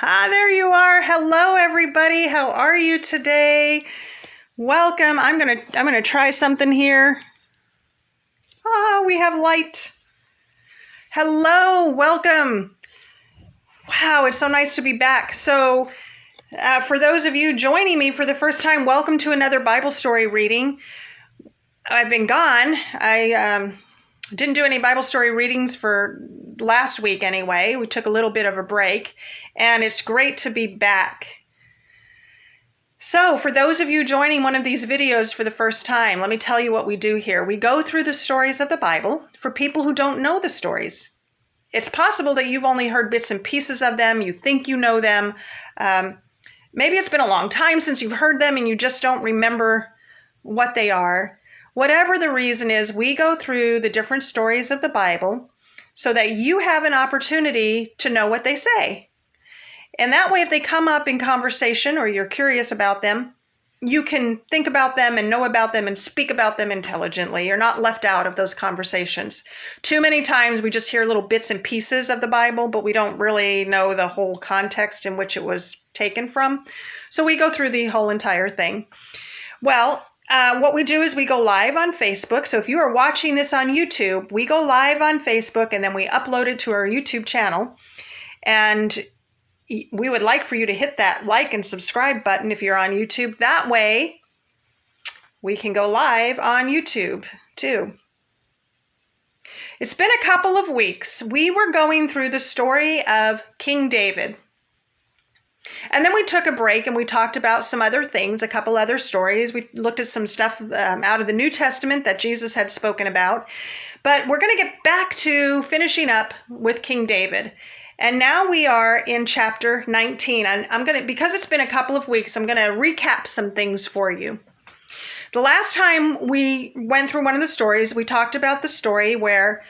Ah, there you are. Hello, everybody. How are you today? Welcome. I'm gonna try something here. Ah, we have light. Hello, welcome. Wow, it's so nice to be back. So, for those of you joining me for the first time, welcome to another Bible story reading. I've been gone. I didn't do any Bible story readings for last week anyway. We took a little bit of a break, and it's great to be back. So for those of you joining one of these videos for the first time, let me tell you what we do here. We go through the stories of the Bible for people who don't know the stories. It's possible that you've only heard bits and pieces of them. You think you know them. Maybe it's been a long time since you've heard them and you just don't remember what they are. Whatever the reason is, we go through the different stories of the Bible so that you have an opportunity to know what they say. And that way, if they come up in conversation or you're curious about them, you can think about them and know about them and speak about them intelligently. You're not left out of those conversations. Too many times we just hear little bits and pieces of the Bible, but we don't really know the whole context in which it was taken from. So we go through the whole entire thing. Well, what we do is we go live on Facebook. So if you are watching this on YouTube, we go live on Facebook and then we upload it to our YouTube channel. And we would like for you to hit that like and subscribe button if you're on YouTube. That way we can go live on YouTube too. It's been a couple of weeks. We were going through the story of King David. And then we took a break and we talked about some other things, a couple other stories. We looked at some stuff out of the New Testament that Jesus had spoken about. But we're going to get back to finishing up with King David. And now we are in chapter 19. And because it's been a couple of weeks, I'm going to recap some things for you. The last time we went through one of the stories, we talked about the story where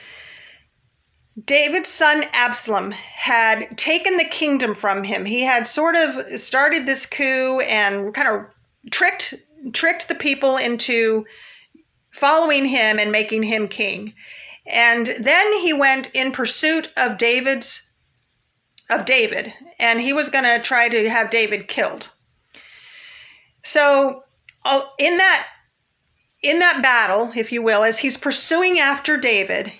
David's son Absalom had taken the kingdom from him. He had sort of started this coup and kind of tricked the people into following him and making him king. And then he went in pursuit of David, and he was going to try to have David killed. So in that battle, if you will, as he's pursuing after David,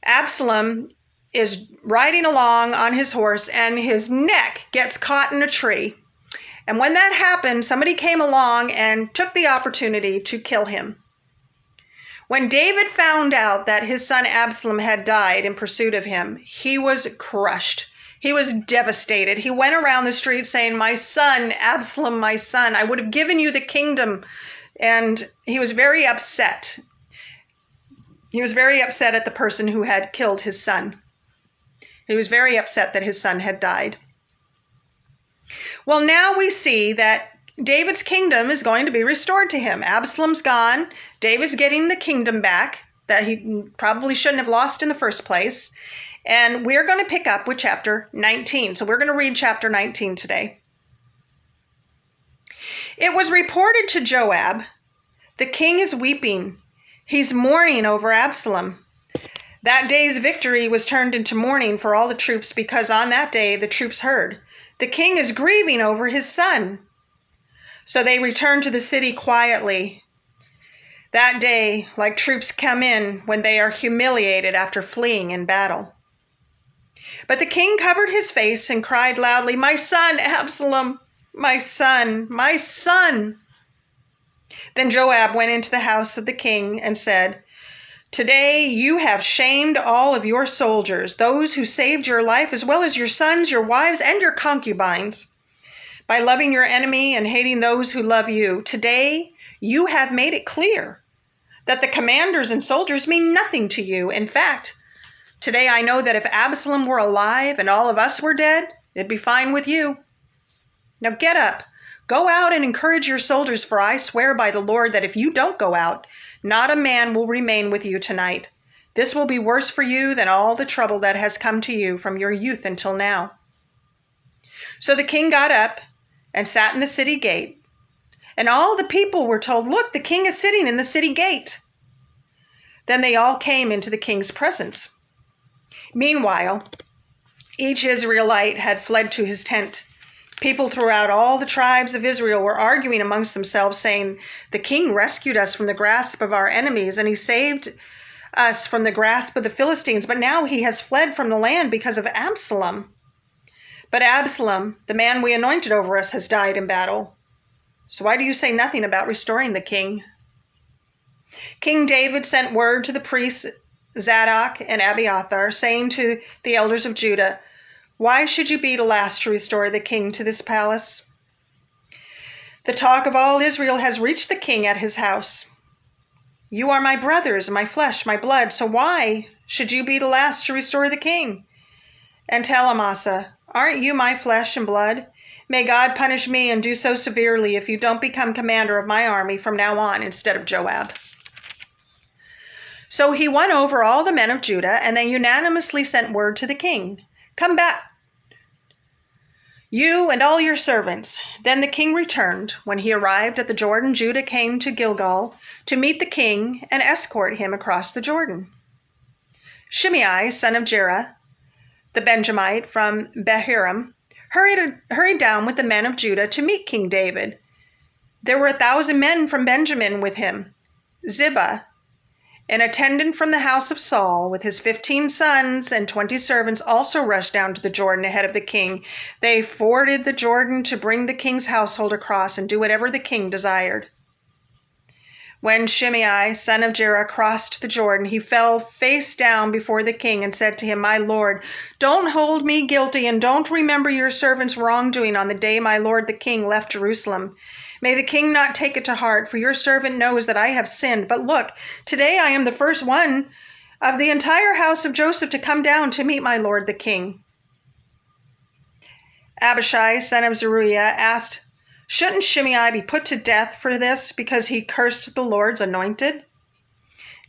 Absalom is riding along on his horse and his neck gets caught in a tree. And when that happened, somebody came along and took the opportunity to kill him. When David found out that his son Absalom had died in pursuit of him, he was crushed. He was devastated. He went around the street saying, "My son, Absalom, my son, I would have given you the kingdom." And he was very upset. He was very upset at the person who had killed his son. He was very upset that his son had died. Well, now we see that David's kingdom is going to be restored to him. Absalom's gone. David's getting the kingdom back that he probably shouldn't have lost in the first place. And we're going to pick up with chapter 19. So we're going to read chapter 19 today. It was reported to Joab, "The king is weeping. He's mourning over Absalom." That day's victory was turned into mourning for all the troops because on that day the troops heard, "The king is grieving over his son." So they returned to the city quietly. That day, like troops come in when they are humiliated after fleeing in battle. But the king covered his face and cried loudly, "My son, Absalom, my son, my son." Then Joab went into the house of the king and said, "Today you have shamed all of your soldiers, those who saved your life, as well as your sons, your wives, and your concubines, by loving your enemy and hating those who love you. Today you have made it clear that the commanders and soldiers mean nothing to you. In fact, today I know that if Absalom were alive and all of us were dead, it'd be fine with you. Now get up, go out and encourage your soldiers, for I swear by the Lord that if you don't go out, not a man will remain with you tonight. This will be worse for you than all the trouble that has come to you from your youth until now." So the king got up and sat in the city gate. And all the people were told, "Look, the king is sitting in the city gate." Then they all came into the king's presence. Meanwhile, Each Israelite had fled to his tent. People throughout all the tribes of Israel were arguing amongst themselves, saying, "The king rescued us from the grasp of our enemies, and he saved us from the grasp of the Philistines, but now he has fled from the land because of Absalom. But Absalom, the man we anointed over us, has died in battle. So why do you say nothing about restoring the king?" King David sent word to the priests Zadok and Abiathar, saying to the elders of Judah, "Why should you be the last to restore the king to this palace? The talk of all Israel has reached the king at his house. You are my brothers, my flesh, my blood, so why should you be the last to restore the king? And tell Amasa, aren't you my flesh and blood? May God punish me and do so severely if you don't become commander of my army from now on instead of Joab." So he won over all the men of Judah, and they unanimously sent word to the king, "Come back, you and all your servants." Then the king returned. When he arrived at the Jordan, Judah came to Gilgal to meet the king and escort him across the Jordan. Shimiyai, son of Jerah, the Benjamite from Bahurim, hurried down with the men of Judah to meet King David. There were 1,000 men from Benjamin with him. Ziba, an attendant from the house of Saul, with his 15 sons and 20 servants, also rushed down to the Jordan ahead of the king. They forded the Jordan to bring the king's household across and do whatever the king desired. When Shimei, son of Jerah, crossed the Jordan, he fell face down before the king and said to him, "My lord, don't hold me guilty, and don't remember your servant's wrongdoing on the day my lord the king left Jerusalem. May the king not take it to heart, for your servant knows that I have sinned. But look, today I am the first one of the entire house of Joseph to come down to meet my lord the king." Abishai, son of Zeruiah, asked, "Shouldn't Shimei be put to death for this, because he cursed the Lord's anointed?"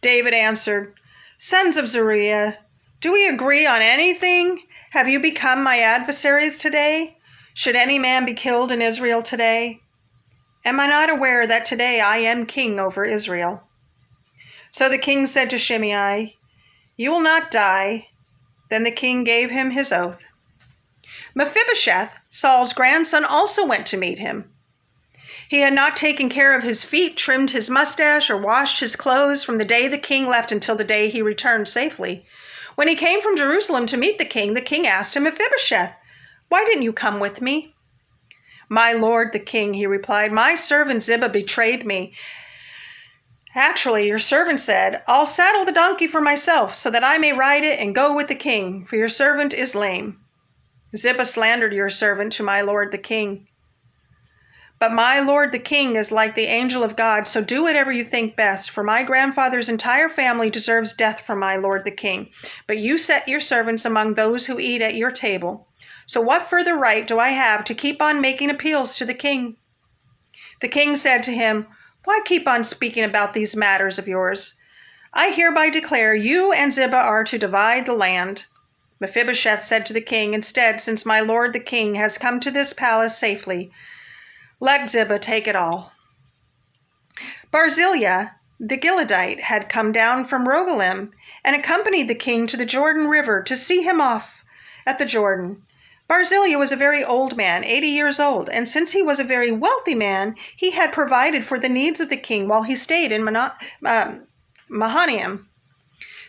David answered, "Sons of Zeruiah, do we agree on anything? Have you become my adversaries today? Should any man be killed in Israel today? Am I not aware that today I am king over Israel?" So the king said to Shimei, "You will not die." Then the king gave him his oath. Mephibosheth, Saul's grandson, also went to meet him. He had not taken care of his feet, trimmed his mustache, or washed his clothes from the day the king left until the day he returned safely. When he came from Jerusalem to meet the king asked him, "Mephibosheth, why didn't you come with me?" "My lord the king," he replied, "my servant Ziba betrayed me. Actually, your servant said, 'I'll saddle the donkey for myself so that I may ride it and go with the king, for your servant is lame.' Ziba slandered your servant to my lord the king. But my lord the king is like the angel of God, so do whatever you think best, for my grandfather's entire family deserves death from my lord the king. But you set your servants among those who eat at your table. So what further right do I have to keep on making appeals to the king?" The king said to him, "Why keep on speaking about these matters of yours? I hereby declare you and Ziba are to divide the land." Mephibosheth said to the king, "Instead, since my lord the king has come to this palace safely, let Ziba take it all." Barzillai, the Gileadite, had come down from Rogelim and accompanied the king to the Jordan River to see him off at the Jordan. Barzillai was a very old man, 80 years old, and since he was a very wealthy man, he had provided for the needs of the king while he stayed in Mahanaim.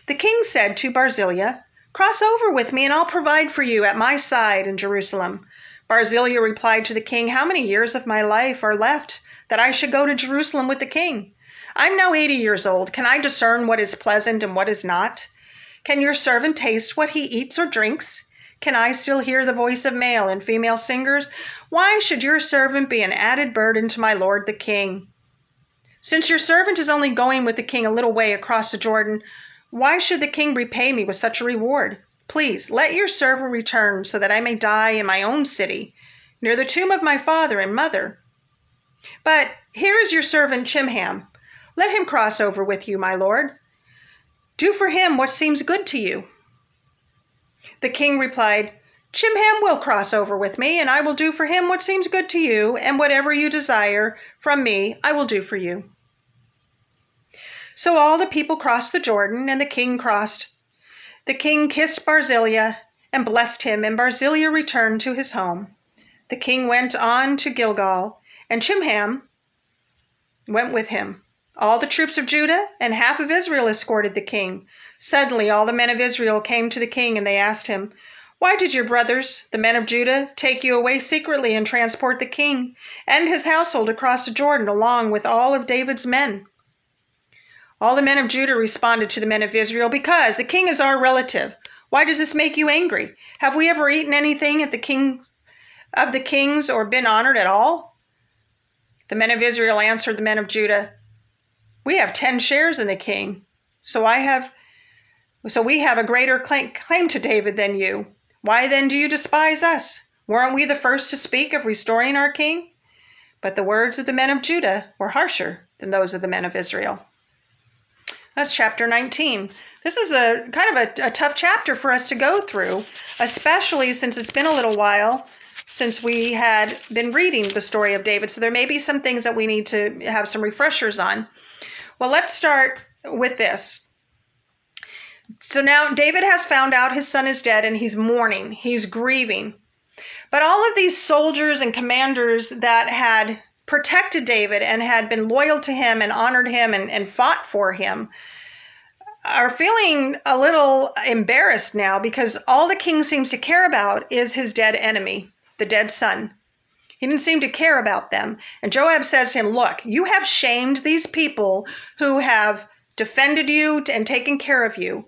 The king said to Barzillai, "Cross over with me and I'll provide for you at my side in Jerusalem." Barzillai replied to the king, "How many years of my life are left that I should go to Jerusalem with the king? I'm now 80 years old. Can I discern what is pleasant and what is not? Can your servant taste what he eats or drinks? Can I still hear the voice of male and female singers? Why should your servant be an added burden to my lord the king? Since your servant is only going with the king a little way across the Jordan, why should the king repay me with such a reward? Please, let your servant return so that I may die in my own city, near the tomb of my father and mother. But here is your servant Chimham. Let him cross over with you, my lord. Do for him what seems good to you." The king replied, "Chimham will cross over with me, and I will do for him what seems good to you, and whatever you desire from me, I will do for you." So all the people crossed the Jordan, and the king crossed. The king kissed Barzillai and blessed him, and Barzillai returned to his home. The king went on to Gilgal, and Chimham went with him. All the troops of Judah and half of Israel escorted the king. Suddenly all the men of Israel came to the king, and they asked him, "Why did your brothers, the men of Judah, take you away secretly and transport the king and his household across the Jordan along with all of David's men?" All the men of Judah responded to the men of Israel, "Because the king is our relative. Why does this make you angry? Have we ever eaten anything at the kings or been honored at all?" The men of Israel answered the men of Judah, "We have 10 shares in the king, so we have a greater claim to David than you. Why then do you despise us? Weren't we the first to speak of restoring our king?" But the words of the men of Judah were harsher than those of the men of Israel. That's chapter 19. This is a kind of a tough chapter for us to go through, especially since it's been a little while since we had been reading the story of David. So there may be some things that we need to have some refreshers on. Well, let's start with this. So now David has found out his son is dead, and he's mourning, he's grieving. But all of these soldiers and commanders that had protected David and had been loyal to him and honored him and fought for him are feeling a little embarrassed now, because all the king seems to care about is his dead enemy, the dead son. He didn't seem to care about them. And Joab says to him, "Look, you have shamed these people who have defended you and taken care of you.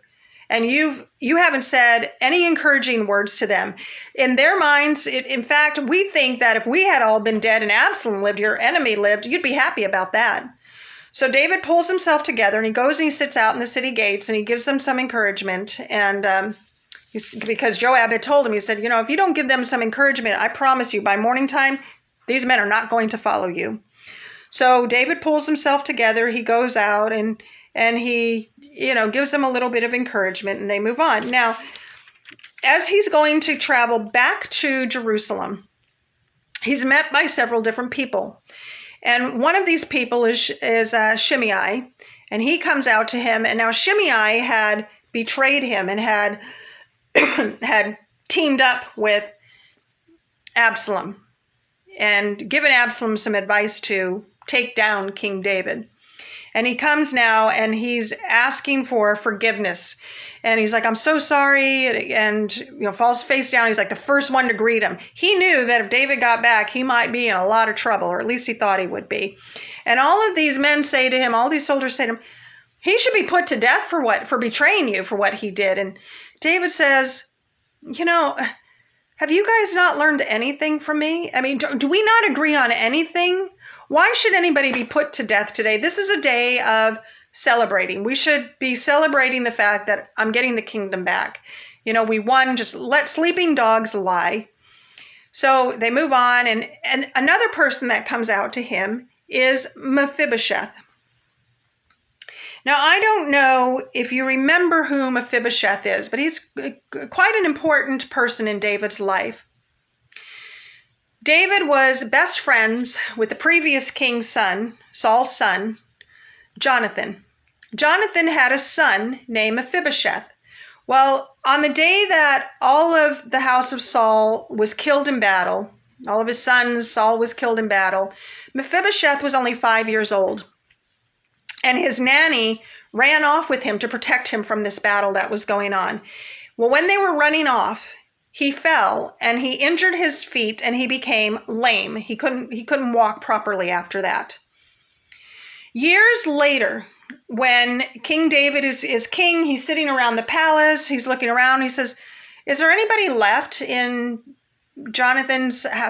And you haven't said any encouraging words to them." In their minds, in fact, we think that if we had all been dead and Absalom lived, your enemy lived, you'd be happy about that. So David pulls himself together, and he goes and he sits out in the city gates, and he gives them some encouragement. And because Joab had told him, he said, if you don't give them some encouragement, I promise you by morning time, these men are not going to follow you. So David pulls himself together. He goes out and he, gives them a little bit of encouragement, and they move on. Now, as he's going to travel back to Jerusalem, he's met by several different people. And one of these people is Shimiyai, and he comes out to him. And now Shimiyai had betrayed him and had had teamed up with Absalom and given Absalom some advice to take down King David. And he comes now and he's asking for forgiveness. And he's like, "I'm so sorry," and falls face down. He's like the first one to greet him. He knew that if David got back, he might be in a lot of trouble, or at least he thought he would be. And all of these men say to him, all these soldiers say to him, "He should be put to death for what? For betraying you, for what he did." And David says, "Have you guys not learned anything from me? I mean, do we not agree on anything? Why should anybody be put to death today? This is a day of celebrating. We should be celebrating the fact that I'm getting the kingdom back. We won. Just let sleeping dogs lie." So they move on. And another person that comes out to him is Mephibosheth. Now, I don't know if you remember who Mephibosheth is, but he's quite an important person in David's life. David was best friends with the previous king's son, Saul's son, Jonathan. Jonathan had a son named Mephibosheth. Well, on the day that all of the house of Saul was killed in battle, all of his sons, Saul was killed in battle, Mephibosheth was only 5 years old. And his nanny ran off with him to protect him from this battle that was going on. Well, when they were running off, he fell and he injured his feet and he became lame. He couldn't walk properly after that. Years later, when King David is king, he's sitting around the palace, he's looking around, he says, "Is there anybody left in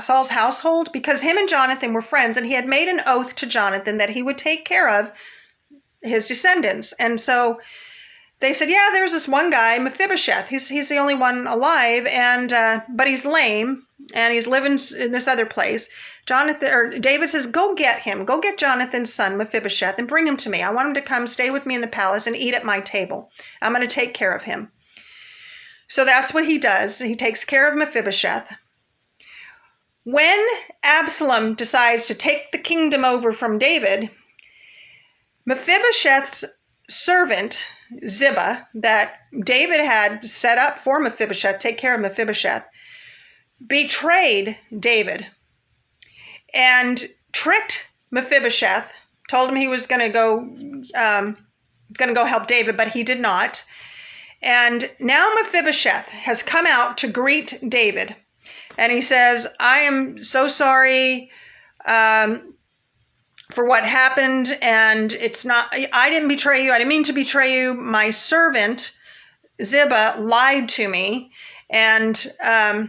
Saul's household?" Because him and Jonathan were friends, and he had made an oath to Jonathan that he would take care of his descendants. And so they said, "Yeah, there's this one guy, Mephibosheth. He's the only one alive, but he's lame, and he's living in this other place." David says, "Go get him. Go get Jonathan's son, Mephibosheth, and bring him to me. I want him to come stay with me in the palace and eat at my table. I'm going to take care of him." So that's what he does. He takes care of Mephibosheth. When Absalom decides to take the kingdom over from David, Mephibosheth's servant Ziba, that David had set up for Mephibosheth, take care of Mephibosheth, betrayed David and tricked Mephibosheth, told him he was going to go help David, but he did not. And now Mephibosheth has come out to greet David. And he says, I am so sorry for what happened. And I didn't betray you. I didn't mean to betray you. My servant, Ziba, lied to me. And, so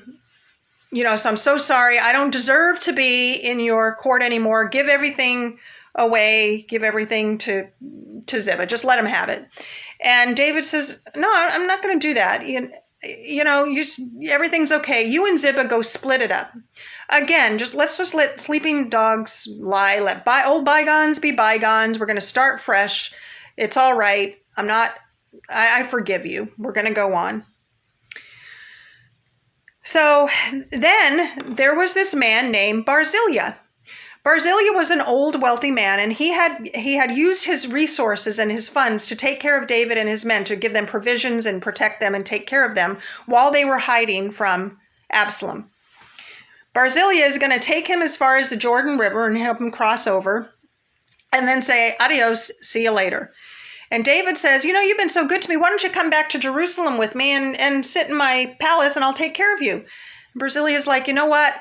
I'm so sorry. I don't deserve to be in your court anymore. Give everything away. Give everything to Ziba. Just let him have it. And David says, no, I'm not going to do that. Everything's okay. You and Ziba go split it up. Again, let's let sleeping dogs lie. Let old bygones be bygones. We're going to start fresh. It's all right. I forgive you. We're going to go on. So then there was this man named Barzillai. Barzillai was an old, wealthy man, and he had used his resources and his funds to take care of David and his men, to give them provisions and protect them and take care of them while they were hiding from Absalom. Barzillai is going to take him as far as the Jordan River and help him cross over, and then say, adios, see you later. And David says, you've been so good to me. Why don't you come back to Jerusalem with me and sit in my palace, and I'll take care of you. Barzillai is like, you know what?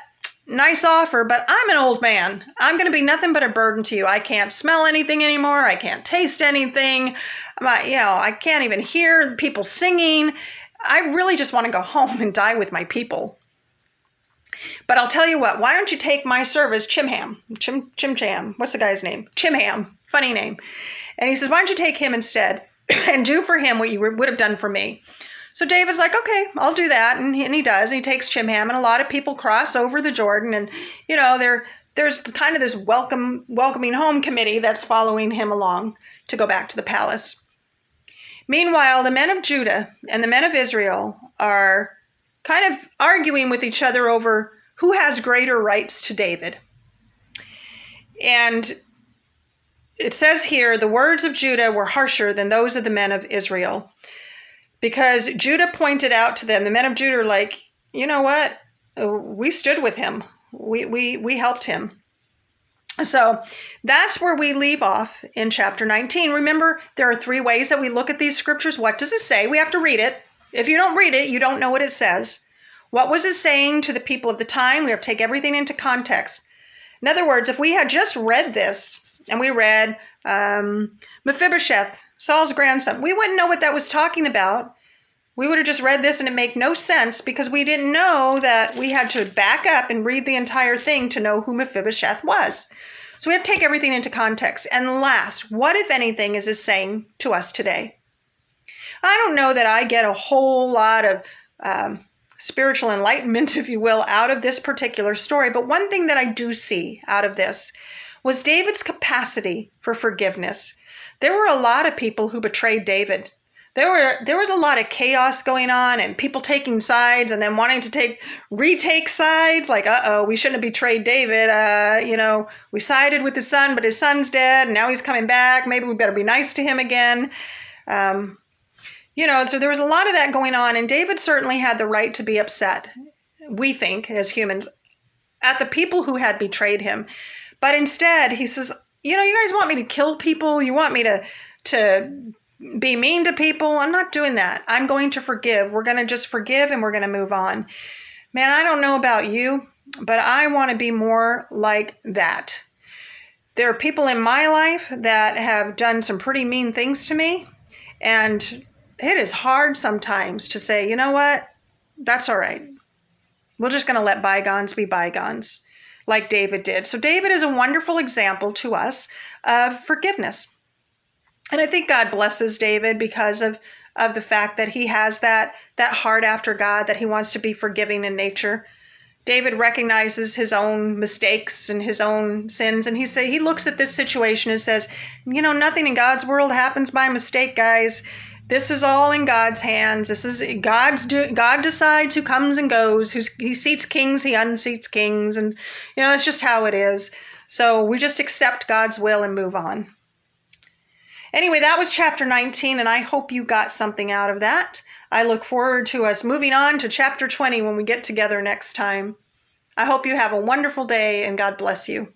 Nice offer, but I'm an old man. I'm going to be nothing but a burden to you. I can't smell anything anymore. I can't taste anything. I can't even hear people singing. I really just want to go home and die with my people. But I'll tell you what, why don't you take my servant, Chimham? What's the guy's name? Chimham. Funny name. And he says, why don't you take him instead and do for him what you would have done for me? So David's like, okay, I'll do that. And he does. And he takes Chimham, and a lot of people cross over the Jordan. And, there's kind of this welcoming home committee that's following him along to go back to the palace. Meanwhile, the men of Judah and the men of Israel are kind of arguing with each other over who has greater rights to David. And it says here, the words of Judah were harsher than those of the men of Israel. Because Judah pointed out to them, the men of Judah are like, you know what? We stood with him. We helped him. So that's where we leave off in chapter 19. Remember, there are 3 ways that we look at these scriptures. What does it say? We have to read it. If you don't read it, you don't know what it says. What was it saying to the people of the time? We have to take everything into context. In other words, if we had just read this, and we read Mephibosheth, Saul's grandson, we wouldn't know what that was talking about. We would have just read this and it made no sense, because we didn't know that we had to back up and read the entire thing to know who Mephibosheth was. So we have to take everything into context. And last, what, if anything, is this saying to us today? I don't know that I get a whole lot of spiritual enlightenment, if you will, out of this particular story. But one thing that I do see out of this was David's capacity for forgiveness. There were a lot of people who betrayed David. There was a lot of chaos going on, and people taking sides and then wanting to retake sides, like, we shouldn't have betrayed David. We sided with his son, but his son's dead, and now he's coming back. Maybe we better be nice to him again. So there was a lot of that going on, and David certainly had the right to be upset, we think, as humans, at the people who had betrayed him. But instead, he says, you guys want me to kill people? You want me to be mean to people? I'm not doing that. I'm going to forgive. We're going to just forgive, and we're going to move on. Man, I don't know about you, but I want to be more like that. There are people in my life that have done some pretty mean things to me, and it is hard sometimes to say, you know what? That's all right. We're just going to let bygones be bygones, like David did. So David is a wonderful example to us of forgiveness. And I think God blesses David because of the fact that he has that heart after God, that he wants to be forgiving in nature. David recognizes his own mistakes and his own sins, and he looks at this situation and says, nothing in God's world happens by mistake, guys. This is all in God's hands. This is God decides who comes and goes. He seats kings, he unseats kings, and it's just how it is. So we just accept God's will and move on. Anyway, that was chapter 19, and I hope you got something out of that. I look forward to us moving on to chapter 20 when we get together next time. I hope you have a wonderful day, and God bless you.